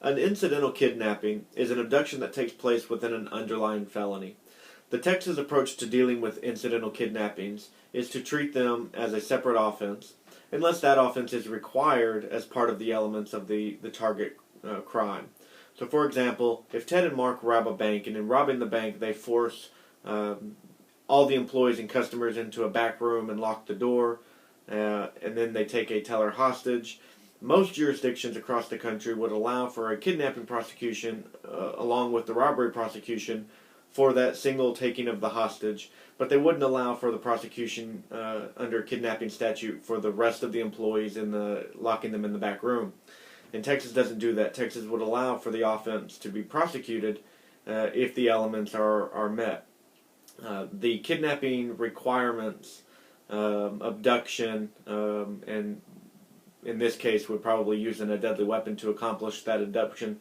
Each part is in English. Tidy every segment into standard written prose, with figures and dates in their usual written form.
An incidental kidnapping is an abduction that takes place within an underlying felony. The Texas approach to dealing with incidental kidnappings is to treat them as a separate offense, unless that offense is required as part of the elements of the target crime. So, for example, if Ted and Mark rob a bank, and in robbing the bank they force all the employees and customers into a back room and lock the door, and then they take a teller hostage, most jurisdictions across the country would allow for a kidnapping prosecution along with the robbery prosecution for that single taking of the hostage, but they wouldn't allow for the prosecution under kidnapping statute for the rest of the employees in the locking them in the back room. And Texas doesn't do that. Texas would allow for the offense to be prosecuted if the elements are met. The kidnapping requirements, abduction, and in this case would probably using a deadly weapon to accomplish that abduction,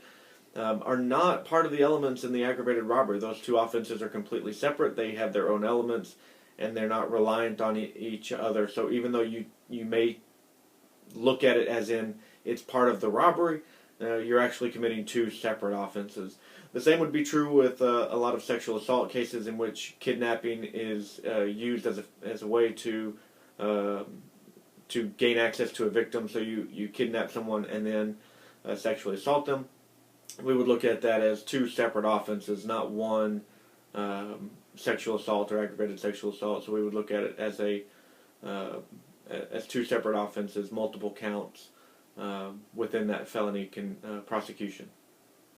are not part of the elements in the aggravated robbery. Those two offenses are completely separate. They have their own elements, and they're not reliant on each other. So even though you may look at it as in it's part of the robbery, you're actually committing two separate offenses. The same would be true with a lot of sexual assault cases in which kidnapping is used as a way to gain access to a victim. So you kidnap someone and then sexually assault them. We would look at that as two separate offenses, not one sexual assault or aggravated sexual assault. So we would look at it as as two separate offenses, multiple counts within that felony prosecution.